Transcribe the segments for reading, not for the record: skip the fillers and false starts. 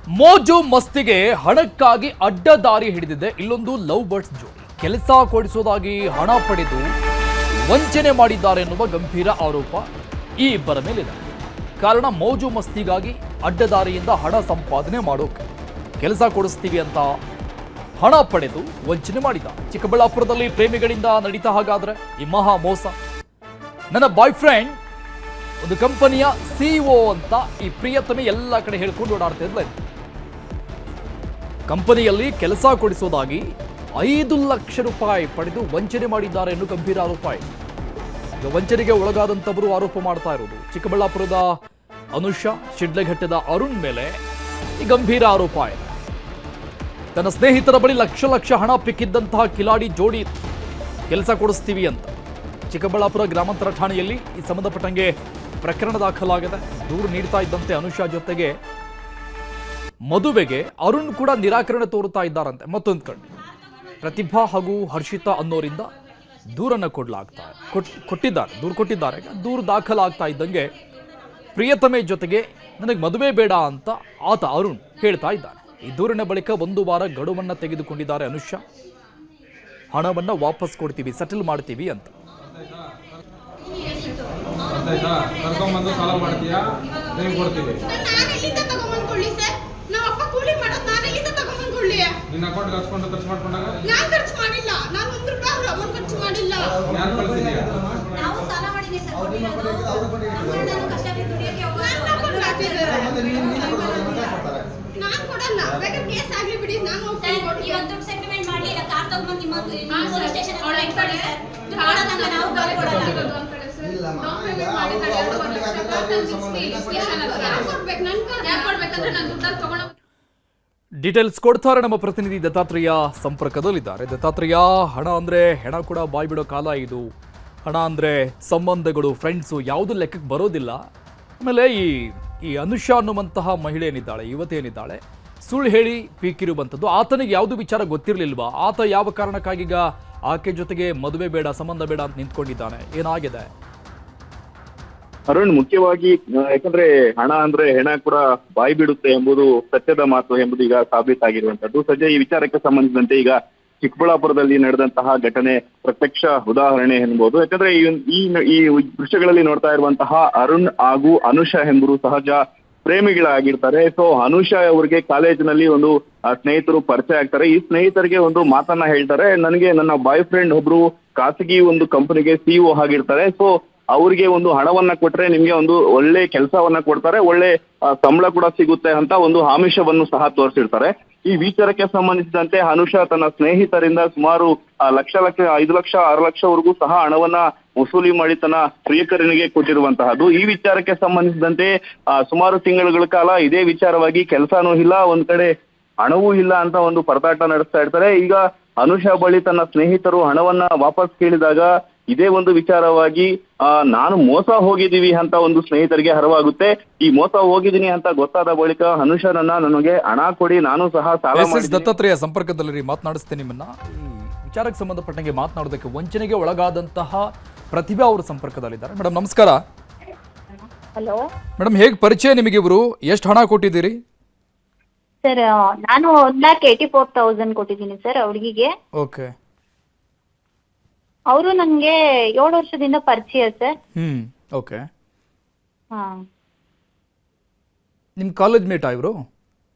ಮೋಜು ಮಸ್ತಿಗೆ ಹಣಕ್ಕಾಗಿ ಅಡ್ಡದಾರಿ ಹಿಡಿದಿದೆ ಇಲ್ಲೊಂದು ಲವ್ ಬರ್ಡ್ಸ್ ಜೋಡಿ. ಕೆಲಸ ಕೊಡಿಸೋದಾಗಿ ಹಣ ಪಡೆದು ವಂಚನೆ ಮಾಡಿದ್ದಾರೆ ಎನ್ನುವ ಗಂಭೀರ ಆರೋಪ ಈ ಇಬ್ಬರ ಮೇಲಿದೆ. ಕಾರಣ ಮೋಜು ಮಸ್ತಿಗಾಗಿ ಅಡ್ಡದಾರಿಯಿಂದ ಹಣ ಸಂಪಾದನೆ ಮಾಡೋಕೆ ಕೆಲಸ ಕೊಡಿಸ್ತೀವಿ ಅಂತ ಹಣ ಪಡೆದು ವಂಚನೆ ಮಾಡಿದ. ಚಿಕ್ಕಬಳ್ಳಾಪುರದಲ್ಲಿ ಪ್ರೇಮಿಗಳಿಂದ ನಡೀತಾ ಹಾಗಾದ್ರೆ ಈ ಮಹಾ ಮೋಸ. ನನ್ನ ಬಾಯ್ ಫ್ರೆಂಡ್ ಒಂದು ಕಂಪನಿಯ ಸಿಇಒ ಅಂತ ಈ ಪ್ರಿಯತಮೆ ಎಲ್ಲ ಕಡೆ ಹೇಳ್ಕೊಂಡು ಓಡಾಡ್ತಾ ಇದ್ಲ. ಕಂಪನಿಯಲ್ಲಿ ಕೆಲಸ ಕೊಡಿಸೋದಾಗಿ 5 ಲಕ್ಷ ರೂಪಾಯಿ ಪಡೆದು ವಂಚನೆ ಮಾಡಿದ್ದಾರೆ ಎನ್ನುವ ಗಂಭೀರ ಆರೋಪ ಇದೆ. ಈಗ ವಂಚನೆಗೆ ಒಳಗಾದಂತವರು ಆರೋಪ ಮಾಡ್ತಾ ಇರೋದು ಚಿಕ್ಕಬಳ್ಳಾಪುರದ ಅನುಷಾ, ಶಿಡ್ಲಘಟ್ಟದ ಅರುಣ್ ಮೇಲೆ ಈ ಗಂಭೀರ ಆರೋಪ ಇದೆ. ತನ್ನ ಸ್ನೇಹಿತರ ಬಳಿ ಲಕ್ಷ ಹಣ ಪಿಕ್ಕಿದ್ದಂತಹ ಕಿಲಾಡಿ ಜೋಡಿ ಕೆಲಸ ಕೊಡಿಸ್ತೀವಿ ಅಂತ ಚಿಕ್ಕಬಳ್ಳಾಪುರ ಗ್ರಾಮಾಂತರ ಠಾಣೆಯಲ್ಲಿ ಈ ಸಂಬಂಧಪಟ್ಟಂಗೆ ಪ್ರಕರಣ ದಾಖಲಾಗಿದೆ. ದೂರು ನೀಡ್ತಾ ಇದ್ದಂತೆ ಅನುಷಾ ಜೊತೆಗೆ ಮದುವೆಗೆ ಅರುಣ್ ಕೂಡ ನಿರಾಕರಣೆ ತೋರುತ್ತಾ ಇದ್ದಾರಂತೆ. ಮತ್ತೊಂದು ಕಡೆ ಪ್ರತಿಭಾ ಹಾಗೂ ಹರ್ಷಿತಾ ಅನ್ನೋರಿಂದ ದೂರನ್ನು ಕೊಟ್ಟಿದ್ದಾರೆ. ದೂರು ದಾಖಲಾಗ್ತಾ ಇದ್ದಂಗೆ ಪ್ರಿಯತಮೆ ಜೊತೆಗೆ ನನಗೆ ಮದುವೆ ಬೇಡ ಅಂತ ಆತ ಅರುಣ್ ಹೇಳ್ತಾ ಇದ್ದಾನೆ. ಈ ದೂರಿನ ಬಳಿಕ 1 ವಾರ ಗಡುವನ್ನು ತೆಗೆದುಕೊಂಡಿದ್ದಾರೆ ಅನುಷಾ. ಹಣವನ್ನು ವಾಪಸ್ ಕೊಡ್ತೀವಿ, ಸೆಟಲ್ ಮಾಡ್ತೀವಿ ಅಂತ. ಕರ್ಕೊಂಡ್ಬಂದು ಸಾಲ ಮಾಡ್ತೀಯಾ, ನೀವು ಕೊಡ್ತೀವಿ. ನಿನ್ನ ಅಕೌಂಟ್ ಹಾಕ್ಸ್ಕೊಂಡು ಖರ್ಚು ಮಾಡ್ಕೊಂಡಾಗ ನಾನು ಖರ್ಚು ಮಾಡಿಲ್ಲ. ನಾನು 1 ರೂಪಾಯಿ ಅಮೌಂಟ್ ಖರ್ಚು ಮಾಡಿಲ್ಲ. ಯಾರು ಕಳಿಸಿದ್ಯಾ? ನಾವು ಸಾಲ ಮಾಡಿದ್ವಿ ಸರ್. ನಾನು ಕಷ್ಟಪಟ್ಟು ದುಡಿಯೋಕೆ ನಾನು ಕೊಡಲ್ಲ. ಬೇಕಾದ್ರೆ ಕೇಸ್ ಆಗ್ಲಿ ಬಿಡಿ, ನಾನು ಇವತ್ತು ದುಡ್ಡು ಸೆಟಲ್ಮೆಂಟ್ ಮಾಡಿ ಇಲ್ಲ ಕಾರ್ ತಗೊಂಡು ನಿಮ್ಮ ಪೊಲೀಸ್ ಸ್ಟೇಷನ್ ಒಳಗೆ ಇಟ್ಕೊಳ್ಳಿ ಸರ್. ದುಡ್ಡು ಕೊಡಲ್ಲ, ನಾವು ಕಾರ್ ಕೊಡಲ್ಲ. ಇಲ್ಲ ಡೌನ್ ಪೇಮೆಂಟ್ ಮಾಡಿದ್ದಾರೆ 2 ಲಕ್ಷ. ಯಾಕೆ ಕೊಡ್ಬೇಕು? ಯಾಕೆ ಕೊಡ್ಬೇಕಂದ್ರೆ ನಾನು ದುಡ್ಡು ತಗೊಂಡು ಡೀಟೇಲ್ಸ್ ಕೊಡ್ತಾರೆ ನಮ್ಮ ಪ್ರತಿನಿಧಿ ದತ್ತಾತ್ರೇಯ ಸಂಪರ್ಕದಲ್ಲಿದ್ದಾರೆ. ದತ್ತಾತ್ರೇಯ, ಹಣ ಅಂದ್ರೆ ಹೆಣ ಕೂಡ ಬಾಯ್ ಬಿಡೋ ಕಾಲ ಇದು. ಹಣ ಅಂದ್ರೆ ಸಂಬಂಧಗಳು, ಫ್ರೆಂಡ್ಸು ಯಾವುದು ಲೆಕ್ಕಕ್ಕೆ ಬರೋದಿಲ್ಲ. ಆಮೇಲೆ ಈ ಅನುಷಾ ಅನ್ನುವಂತಹ ಮಹಿಳೆ ಏನಿದ್ದಾಳೆ, ಯುವತಿಯೇನಿದ್ದಾಳೆ, ಸುಳ್ಳು ಹೇಳಿ ಪೀಕಿರುವಂಥದ್ದು. ಆತನಿಗೆ ಯಾವುದು ವಿಚಾರ ಗೊತ್ತಿರಲಿಲ್ವಾ? ಆತ ಯಾವ ಕಾರಣಕ್ಕಾಗೀಗ ಆಕೆ ಜೊತೆಗೆ ಮದುವೆ ಬೇಡ, ಸಂಬಂಧ ಬೇಡ ಅಂತ ನಿಂತ್ಕೊಂಡಿದ್ದಾನೆ? ಏನಾಗಿದೆ? ಅರುಣ್, ಮುಖ್ಯವಾಗಿ ಯಾಕಂದ್ರೆ ಹಣ ಅಂದ್ರೆ ಹೆಣ ಕೂಡ ಬಾಯಿ ಬಿಡುತ್ತೆ ಎಂಬುದು ಸತ್ಯದ ಮಾತು ಎಂಬುದು ಈಗ ಸಾಬೀತಾಗಿರುವಂತದ್ದು. ಸದ್ಯ ಈ ವಿಚಾರಕ್ಕೆ ಸಂಬಂಧಿಸಿದಂತೆ ಈಗ ಚಿಕ್ಕಬಳ್ಳಾಪುರದಲ್ಲಿ ನಡೆದಂತಹ ಘಟನೆ ಪ್ರತ್ಯಕ್ಷ ಉದಾಹರಣೆ ಎನ್ಬಹುದು. ಯಾಕಂದ್ರೆ ಈ ದೃಶ್ಯಗಳಲ್ಲಿ ನೋಡ್ತಾ ಇರುವಂತಹ ಅರುಣ್ ಹಾಗೂ ಅನುಷಾ ಎಂಬರು ಸಹಜ ಪ್ರೇಮಿಗಳಾಗಿರ್ತಾರೆ. ಸೊ ಅನುಷಾ ಅವರಿಗೆ ಕಾಲೇಜಿನಲ್ಲಿ ಒಂದು ಸ್ನೇಹಿತರು ಪರಿಚಯ ಆಗ್ತಾರೆ. ಈ ಸ್ನೇಹಿತರಿಗೆ ಒಂದು ಮಾತನ್ನ ಹೇಳ್ತಾರೆ, ನನಗೆ ನನ್ನ ಬಾಯ್ ಫ್ರೆಂಡ್ ಒಬ್ರು ಖಾಸಗಿ ಒಂದು ಕಂಪನಿಗೆ ಸಿಇಒ ಆಗಿರ್ತಾರೆ. ಸೊ ಅವ್ರಿಗೆ ಒಂದು ಹಣವನ್ನ ಕೊಟ್ರೆ ನಿಮ್ಗೆ ಒಂದು ಒಳ್ಳೆ ಕೆಲಸವನ್ನ ಕೊಡ್ತಾರೆ, ಒಳ್ಳೆ ಸಂಬಳ ಕೂಡ ಸಿಗುತ್ತೆ ಅಂತ ಒಂದು ಆಮಿಷವನ್ನು ಸಹ ತೋರಿಸಿರ್ತಾರೆ. ಈ ವಿಚಾರಕ್ಕೆ ಸಂಬಂಧಿಸಿದಂತೆ ಅನುಷಾ ತನ್ನ ಸ್ನೇಹಿತರಿಂದ ಸುಮಾರು 1 ಲಕ್ಷ, 5 ಲಕ್ಷ, 6 ಲಕ್ಷವರೆಗೂ ಸಹ ಹಣವನ್ನ ವಸೂಲಿ ಮಾಡಿ ತನ್ನ ಪ್ರಿಯಕರನಿಗೆ ಕೊಟ್ಟಿರುವಂತಹದ್ದು. ಈ ವಿಚಾರಕ್ಕೆ ಸಂಬಂಧಿಸಿದಂತೆ ಸುಮಾರು ತಿಂಗಳುಗಳ ಕಾಲ ಇದೇ ವಿಚಾರವಾಗಿ ಕೆಲಸನೂ ಇಲ್ಲ, ಒಂದ್ ಕಡೆ ಹಣವೂ ಇಲ್ಲ ಅಂತ ಒಂದು ಪರದಾಟ ನಡೆಸ್ತಾ ಇರ್ತಾರೆ. ಈಗ ಅನುಷಾ ಬಳಿ ತನ್ನ ಸ್ನೇಹಿತರು ಹಣವನ್ನ ವಾಪಸ್ ಕೇಳಿದಾಗ ಇದೇ ಒಂದು ವಿಚಾರವಾಗಿ ನಾನು ಮೋಸ ಹೋಗಿದ್ದೀವಿ ಅಂತ ಒಂದು ಸ್ನೇಹಿತರಿಗೆ ಅರಿವಾಗುತ್ತೆ. ಈ ಮೋಸ ಹೋಗಿದ್ದೀನಿ ಅಂತ ಗೊತ್ತಾದ ಬಳಿಕ ಅನುಷಾನನ್ನ ನನಗೆ ಹಣ ಕೊಡಿ, ನಾನು ಸಹ ಸಾಲ ಮಾಡಿ. ದತ್ತಾತ್ರೇಯ ಸಂಪರ್ಕದಲ್ಲಿ ಮಾತನಾಡಿಸ್ತೇನೆ ನಿಮ್ಮನ್ನ. ಈ ವಿಚಾರಕ್ಕೆ ಸಂಬಂಧಪಟ್ಟಂಗೆ ಮಾತನಾಡೋದಕ್ಕೆ ವಂಚನೆಗೆ ಒಳಗಾದಂತಹ ಪ್ರತಿಭಾ ಅವರು ಸಂಪರ್ಕದಲ್ಲಿದ್ದಾರೆ. ಮೇಡಮ್ ನಮಸ್ಕಾರ. ಹಲೋ ಮೇಡಮ್, ಹೇಗೆ ಪರಿಚಯ ನಿಮಗೆ ಇವರು? ಎಷ್ಟು ಹಣ ಕೊಟ್ಟಿದ್ದೀರಿ? ಸರ್, ನಾನು 1,84,000 ಕೊಟ್ಟಿದ್ದೀನಿ ಸರ್ ಹುಡುಗಿಗೆ. ಓಕೆ. ಅವರು ನನಗೆ 7 ವರ್ಷದಿಂದ ಪರಿಚಯ ಸರ್. ಓಕೆ. ಹಾ, ನಿಮ್ ಕಾಲೇಜ್ ಮೇಟಾ ಇವರು?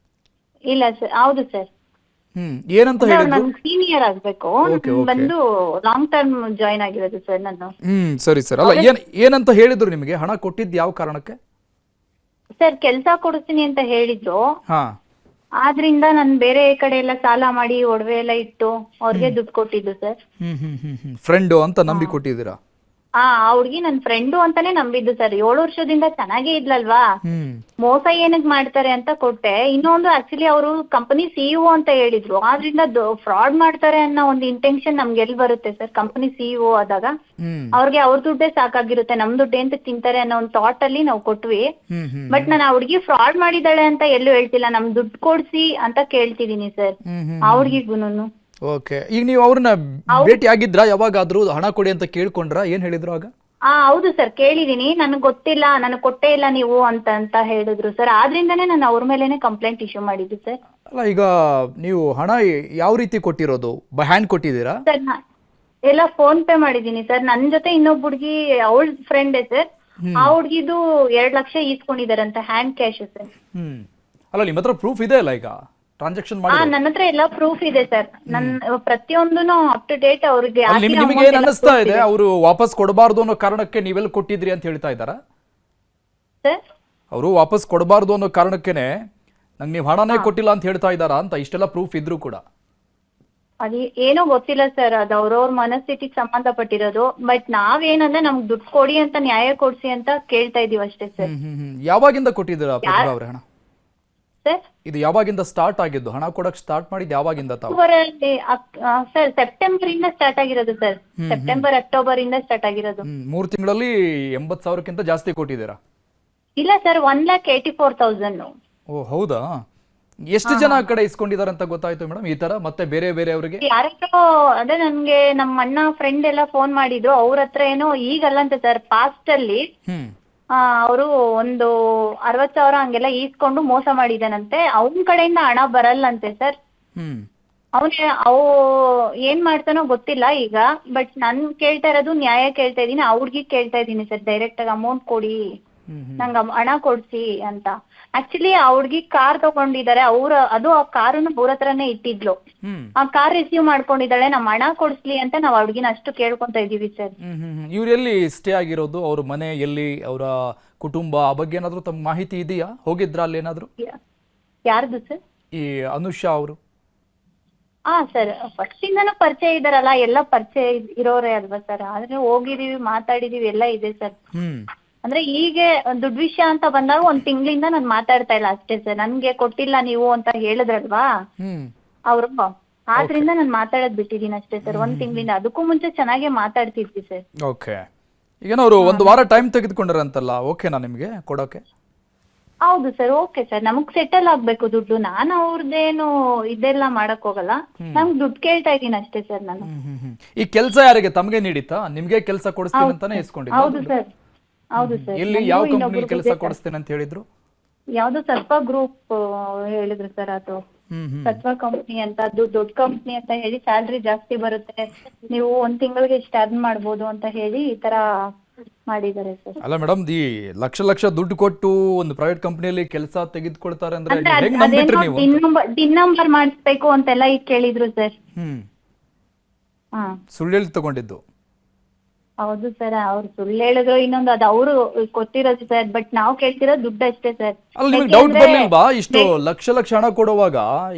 ಇಲ್ಲ ಸರ್, ಹೌದು ಸರ್. ಏನಂತ ಹೇಳಿದ್ರು? ನನ್ ಸೀನಿಯರ್ ಆಗ್ಬೇಕು. ಬಂದು ಲಾಂಗ್ ಟರ್ಮ್ ಜಾಯಿನ್ ಆಗಿರೋದು ಸರ್ ನಾನು. ಸರಿ ಸರ್. ಅಲ್ಲ, ಏನಂತ ಹೇಳಿದ್ರು ನಿಮಗೆ? ಹಣ ಕೊಟ್ಟಿದ್ದು ಯಾವ ಕಾರಣಕ್ಕೆ? ಸರ್, ಕೆಲ್ಸ ಕೊಡಿಸ್ತೀನಿ ಅಂತ ಹೇಳಿದ್ರು. ಹಾ. ಆದ್ರಿಂದ ನಾನು ಬೇರೆ ಕಡೆ ಎಲ್ಲ ಸಾಲ ಮಾಡಿ ಒಡವೆ ಎಲ್ಲ ಇಟ್ಟು ಅವ್ರಿಗೆ ದುಡ್ಡು ಕೊಟ್ಟಿದ್ದು ಸರ್. ಫ್ರೆಂಡು ಅಂತ ನಂಬಿ ಕೊಟ್ಟಿದ್ದೀರಾ? ಆ ಹುಡ್ಗಿ ನನ್ ಫ್ರೆಂಡು ಅಂತಾನೆ ನಂಬಿದ್ದು ಸರ್. 7 ವರ್ಷದಿಂದ ಚೆನ್ನಾಗೇ ಇದ್ಲಲ್ವಾ, ಮೋಸ ಏನಕ್ ಮಾಡ್ತಾರೆ ಅಂತ ಕೊಟ್ಟೆ. ಇನ್ನೊಂದು ಆಕ್ಚುಲಿ ಅವರು ಕಂಪನಿ ಸಿಇಒ ಅಂತ ಹೇಳಿದ್ರು, ಆದ್ರಿಂದ ಫ್ರಾಡ್ ಮಾಡ್ತಾರೆ ಅನ್ನೋ ಒಂದು ಇಂಟೆನ್ಷನ್ ನಮ್ಗೆ ಎಲ್ಲಿ ಬರುತ್ತೆ ಸರ್? ಕಂಪನಿ ಸಿಇಒ ಆದಾಗ ಅವ್ರಿಗೆ ಅವ್ರ ದುಡ್ಡೇ ಸಾಕಾಗಿರುತ್ತೆ, ನಮ್ ದುಡ್ಡು ಅಂತ ತಿಂತಾರೆ ಅನ್ನೋ ಒಂದು ಥಾಟ್ ಅಲ್ಲಿ ನಾವು ಕೊಟ್ವಿ. ಬಟ್ ನಾನು ಆ ಹುಡ್ಗಿ ಫ್ರಾಡ್ ಮಾಡಿದಾಳೆ ಅಂತ ಎಲ್ಲೂ ಹೇಳ್ತಿಲ್ಲ, ನಮ್ ದುಡ್ಡು ಕೊಡ್ಸಿ ಅಂತ ಕೇಳ್ತಿದೀನಿ ಸರ್ ಆ ಹುಡ್ಗಿಗೂನು. ಓಕೆ. ಈಗ ನೀವು ಅವ್ರನ್ನ ಭೇಟಿ ಆಗಿದ್ರಾ? ಯಾವಾಗಾದ್ರೂ ಹಣ ಕೊಡಿ ಅಂತ ಕೇಳ್ಕೊಂಡ್ರಾ? ಏನ್ ಹೇಳಿದ್ರು ಆಗ? ಹೌದು ಸರ್ ಕೇಳಿದೀನಿ, ನನಗೆ ಗೊತ್ತಿಲ್ಲ, ನನಗೆ ಕೊಟ್ಟೇ ಇಲ್ಲ ನೀವು ಅಂತ ಹೇಳಿದ್ರು ಸರ್. ಆದ್ರಿಂದಾನೇ ನಾನು ಅವ್ರ ಮೇಲೇನೆ ಕಂಪ್ಲೇಂಟ್ ಇಶ್ಯೂ ಮಾಡಿದ್ದು ಸರ್. ಅಲ್ಲ ಈಗ ನೀವು ಹಣ ಯಾವ ರೀತಿ ಕೊಟ್ಟಿರೋದು? ಬೈ ಹ್ಯಾಂಡ್ ಕೊಟ್ಟಿದ್ದೀರಾ? ಸರ್ ಎಲ್ಲ ಫೋನ್ ಪೇ ಮಾಡಿದ್ದೀನಿ ಸರ್. ನನ್ನ ಜೊತೆ ಇನ್ನೊಬ್ಬ ಹುಡುಗಿ ಅವಳ ಫ್ರೆಂಡೇ ಸರ್. ಆ ಹುಡುಗಿದು 2 ಲಕ್ಷ ಈಸ್ಕೊಂಡಿದಾರಂತೆ ಹ್ಯಾಂಡ್ ಕ್ಯಾಶ್ ಸರ್. ಅಲ್ಲ ನಿಮ್ಮ ಹತ್ರ ಪ್ರೂಫ್ ಇದೆ ಅಲ್ಲ ಈಗ ಟ್ರಾನ್ಸಾಕ್ಷನ್ ಮಾಡಿ? ನನ್ನ ಹತ್ರ ಎಲ್ಲ ಪ್ರೂಫ್ ಇದೆ ಸರ್. ನನ್ನ ಪ್ರತಿಯೊಂದೂ ಅಪ್ ಟು ಡೇಟ್ ಅವ್ರಿಗೆ ನಿಮಗೆ ಏನ್ ಅನ್ನಿಸ್ತಾ ಇದೆ? ಅವರು ವಾಪಸ್ ಕೊಡಬಾರ್ದು ಅನ್ನೋ ಕಾರಣಕ್ಕೆ ನೀವೆಲ್ಲ ಕೊಟ್ಟಿದ್ರಿ ಅಂತ ಹೇಳ್ತಾ ಇದ್ದಾರಾ ಸರ್? ಅವರು ವಾಪಸ್ ಕೊಡಬಾರ್ದು ಅನ್ನೋ ಕಾರಣಕ್ಕೇನೆ ನಂಗೆ ನೀವು ಹಣನೇ ಕೊಟ್ಟಿಲ್ಲ ಅಂತ ಹೇಳ್ತಾ ಇದ್ದಾರಾ ಅಂತ? ಇಷ್ಟೆಲ್ಲ ಪ್ರೂಫ್ ಇದ್ರೂ ಕೂಡ ಅದು ಏನೋ ಗೊತ್ತಿಲ್ಲ ಸರ್, ಅದು ಅವ್ರವ್ರ ಮನಸ್ಥಿತಿಗೆ ಸಂಬಂಧಪಟ್ಟಿರೋದು. ಬಟ್ ನಾವೇನಂದ್ರೆ ನಮ್ಗೆ ದುಡ್ಡು ಕೊಡಿ ಅಂತ, ನ್ಯಾಯ ಕೊಡ್ಸಿ ಅಂತ ಕೇಳ್ತಾ ಇದೀವಿ ಅಷ್ಟೇ ಸರ್. ಯಾವಾಗಿಂದ ಕೊಟ್ಟಿದ್ದೀರಾ ಪ್ರತಿಭಾ ಅವ್ರೆ ಹಣ? ಸರ್ ಇದು ಯಾವಾಗಿಂದ ಸ್ಟಾರ್ಟ್ ಆಗಿದ್ದು? ಹಣ ಕೊಡಕ್ ಸ್ಟಾರ್ಟ್ ಮಾಡಿದ್ದು ಯಾವಾಗಿಂದ ತಾವು? ಸರ್ ಸೆಪ್ಟೆಂಬರ್ ಇಂದ ಸ್ಟಾರ್ಟ್ ಆಗಿರೋದು ಸರ್. ಸೆಪ್ಟೆಂಬರ್ ಅಕ್ಟೋಬರ್ ಇಂದ ಸ್ಟಾರ್ಟ್ ಆಗಿರೋದು. 3 ತಿಂಗಳಲ್ಲಿ 80,000ಕ್ಕಿಂತ ಜಾಸ್ತಿ ಕೊಟ್ಟಿದ್ದೀರಾ? ಇಲ್ಲ ಸರ್, 1,84,000. ಓ ಹೌದಾ? ಎಷ್ಟು ಜನ ಆ ಕಡೆ ಇಸ್ಕೊಂಡಿದ್ದಾರೆ ಅಂತ ಗೊತ್ತಾಯ್ತು ಮೇಡಮ್ ಈ ತರ? ಮತ್ತೆ ಬೇರೆ ಬೇರೆ ಅವರಿಗೆ ಯಾರೋ ಅದೇ ನನ್ಗೆ ನಮ್ಮ ಅಣ್ಣ ಫ್ರೆಂಡ್ ಎಲ್ಲ ಫೋನ್ ಮಾಡಿದ್ರು. ಅವ್ರ ಹತ್ರ ಏನೋ ಈಗಲ್ಲಂತೆ ಸರ್, ಪಾಸ್ಟ್ ಅಲ್ಲಿ ಅವರು ಒಂದು 60,000 ಹಂಗೆಲ್ಲ ಈಸ್ಕೊಂಡು ಮೋಸ ಮಾಡಿದಾನಂತೆ. ಅವನ ಕಡೆಯಿಂದ ಹಣ ಬರಲ್ಲಂತೆ ಸರ್. ಅವು ಏನ್ ಮಾಡ್ತಾನೋ ಗೊತ್ತಿಲ್ಲ ಈಗ. ಬಟ್ ನನ್ ಕೇಳ್ತಾ ಇರೋದು ನ್ಯಾಯ ಕೇಳ್ತಾ ಇದೀನಿ. ಆ ಹುಡ್ಗಿ ಕೇಳ್ತಾ ಇದೀನಿ ಸರ್, ಡೈರೆಕ್ಟ್ ಆಗಿ ಅಮೌಂಟ್ ಕೊಡಿ, ನಂಗೆ ಹಣ ಕೊಡ್ಸಿ ಅಂತ. ಆಕ್ಚುಲಿ ಆ ಹುಡ್ಗಿ ಕಾರ್ ತಗೊಂಡಿದ್ದಾರೆ. ಅದು ಆ ಕಾರನ್ನು ಅವ್ರ ಹತ್ರನೇ ಇಟ್ಟಿದ್ಲು. ಆ ಕಾರ್ ರಿಸೀವ್ ಮಾಡ್ಕೊಂಡಿದ್ದಾಳೆ. ನಮ್ ಹಣ ಕೊಡ್ಸ್ಲಿ ಅಂತ ನಾವ್ ಆ ಹುಡ್ಗಿನ ಅಷ್ಟು ಕೇಳ್ಕೊಂತ ಇದೀವಿ ಸರ್. ಇವ್ರು ಎಲ್ಲಿ ಸ್ಟೇ ಆಗಿರೋದು? ಅವ್ರ ಮನೆ ಎಲ್ಲಿ? ಅವರ ಕುಟುಂಬ ಆ ಬಗ್ಗೆ ಏನಾದ್ರು ತಮ್ಮ ಮಾಹಿತಿ ಇದೆಯಾ? ಹೋಗಿದ್ರ ಅಲ್ಲಿ ಏನಾದ್ರು? ಯಾರ್ದು ಸರ್? ಈ ಅನುಷಾ ಅವರು? ಸರ್ ಫಸ್ಟ್ ಇಂದನೂ ಪರಿಚಯ ಇದಾರಲ್ಲ, ಎಲ್ಲ ಪರಿಚಯ ಇರೋರೇ ಅಲ್ವಾ ಸರ್. ಆದ್ರೆ ಹೋಗಿದೀವಿ, ಮಾತಾಡಿದೀವಿ, ಎಲ್ಲ ಇದೆ ಸರ್. ಅಂದ್ರೆ ಹೀಗೆ ದುಡ್ಡು ವಿಷಯ ಅಂತ ಬಂದಾಗ 1 ತಿಂಗಳಿಂದ ನಾನು ಮಾತಾಡ್ತಾ ಇಲ್ಲ ಅಷ್ಟೇ ಸರ್. ನನ್ಗೆ ಕೊಟ್ಟಿಲ್ಲ ನೀವು ಅಂತ ಹೇಳಿದ್ರಲ್ವಾ ಅವರು, ಆದ್ರಿಂದ ನಾನು ಮಾತಾಡೋದ್ ಬಿಟ್ಟಿದೀನಿ ಅಷ್ಟೇ ಸರ್ 1 ತಿಂಗಳಿಂದ. ಅದಕ್ಕೂ ಮುಂಚೆ ಚೆನ್ನಾಗೇ ಮಾತಾಡ್ತಿದ್ವಿ ಸರ್. ಓಕೆ, ಈಗ ಅವರು 1 ವಾರ ಟೈಮ್ ತೆಗೆದುಕೊಂಡ್ರಂತಲ್ಲ, ಓಕೆನಾ ನಿಮ್ಗೆ ಕೊಡೋಕೆ? ಹೌದು ಸರ್, ಓಕೆ ಸರ್. ನಮಗ್ ಸೆಟಲ್ ಆಗ್ಬೇಕು ದುಡ್ಡು. ನಾನು ಅವ್ರದ್ದೇನು ಇದೆಲ್ಲ ಮಾಡಕ್ ಹೋಗಲ್ಲ. ನಮ್ಗೆ ದುಡ್ಡು ಕೇಳ್ತಾ ಇದೀನಿ ಅಷ್ಟೇ ಸರ್ ನಾನು. ಈ ಕೆಲಸ ಯಾರಿಗೆ? ತಮ್ಗೆ ನೀಡಿತಾ? ನಿಮ್ಗೆ ಕೆಲಸ ಕೊಡಿಸ್ತೀನಿ ಅಂತಾನೆ ಇಸ್ಕೊಂಡಿದ್ದ? ಹೌದು ಸರ್, ಹೌದು ಸರ್. ಎಲ್ಲಿ ಯಾವ ಕಂಪನಿ ಕೆಲಸ ಕೊಡಿಸ್ತೇನೆ ಅಂತ ಹೇಳಿದ್ರು? ಯಾವ್ದು ಸತ್ವ ಗ್ರೂಪ್ ಹೇಳಿದ್ರು ಸರ್. ಅದು ಸತ್ವ ಕಂಪ್ನಿ ಅಂತ, ಅದು ದೊಡ್ಡ ಕಂಪ್ನಿ ಅಂತ ಹೇಳಿ ಸ್ಯಾಲ್ರಿ ಜಾಸ್ತಿ ಬರುತ್ತೆ, ನೀವು 1 ತಿಂಗಳಿಗೆ ಇಷ್ಟು ಅರ್ನ್ ಮಾಡ್ಬೋದು ಅಂತ ಹೇಳಿ ಈ ತರ ಮಾಡಿದ್ದಾರೆ ಸರ್. ಅಲ್ಲ ಮೇಡಮ್, ಈ ಲಕ್ಷ ದುಡ್ಡು ಕೊಟ್ಟು ಒಂದು ಪ್ರೈವೇಟ್ ಕಂಪನಿಯಲ್ಲಿ ಕೆಲಸ ತೆಗೆದುಕೊಳ್ತಾರೆ ಅಂದ್ರೆ ಹೆಂಗ್ ನಂಬಿಟ್ರಿ ನೀವು? ಡಿನ್ ನಂಬರ್ ಮಾಡಿಸ್ಬೇಕು ಅಂತೆಲ್ಲ ಈಗ ಕೇಳಿದ್ರು ಸರ್. ಸುಳ್ಳು ಹೇಳಿ ತಗೊಂಡಿದ್ದು? ಹೌದು ಸರ್, ಅವ್ರು ಸುಳ್ಳು ಹೇಳಿದ್ರು. ಇನ್ನೊಂದು ಅದು ಅವರು ಕೊಟ್ಟಿರೋದು ಸರ್. ಬಟ್ ನಾವು ಕೇಳ್ತಿರೋದು ದುಡ್ಡು ಅಷ್ಟೇ ಸರ್. ಅಲ್ಲಿ ನಿಮಗೆ ಡೌಟ್ ಬರ್ಲಿಲ್ವಾ? ಇಷ್ಟು ಲಕ್ಷ ಹಣ ಕೊಡುವಾಗ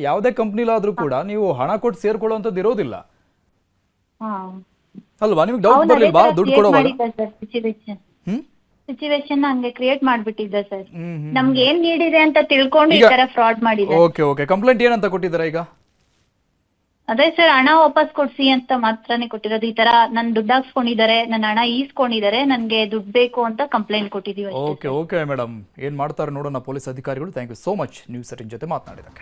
ಯಾವುದೇ ಕಂಪ್ನಿಲಾದ್ರೂ ಕೂಡ ನೀವು ಹಣ ಕೊಟ್ಟು ಸೇರ್ಕೊಳ್ಳುವಂತದ್ದು ಇರೋದಿಲ್ಲ ಅಲ್ವಾ? ನಿಮಗೆ ಡೌಟ್ ಬರ್ಲಿಲ್ವಾ ದುಡ್ಡು ಕೊಡುವಾಗ? ಸಿಚುವೇಶನ್ ಹಂಗೆ ಕ್ರಿಯೇಟ್ ಮಾಡ್ಬಿಟ್ಟಿದ್ದ ಸರ್. ನಮ್ಗೆ ಏನ್ ನೀಡಿದೆ ಅಂತ ತಿಳ್ಕೊಂಡು ಈ ತರ ಫ್ರಾಡ್ ಮಾಡಿದೆ. ಓಕೆ, ಕಂಪ್ಲೇಂಟ್ ಏನಂತ ಕೊಟ್ಟಿದ್ದೀರಾ ಈಗ? ಅದೇ ಸರ್, ಹಣ ವಾಪಸ್ ಕೊಡ್ಸಿ ಅಂತ ಮಾತ್ರನೇ ಕೊಟ್ಟಿರೋದು. ಈ ತರ ನನ್ ದುಡ್ಡು ಹಾಕ್ಸ್ಕೊಂಡಿದ್ದಾರೆ, ನನ್ನ ಹಣ ಈಸ್ಕೊಂಡಿದ್ದಾರೆ, ನನ್ಗೆ ದುಡ್ಡು ಬೇಕು ಅಂತ ಕಂಪ್ಲೇಂಟ್ ಕೊಟ್ಟಿದೀವಿ. ಓಕೆ ಮೇಡಮ್, ಏನ್ ಮಾಡ್ತಾರೆ ನೋಡೋಣ ಪೊಲೀಸ್ ಅಧಿಕಾರಿಗಳು. Thank you so much news 18 ಜೊತೆ ಮಾತನಾಡಿದಕ್ಕೆ.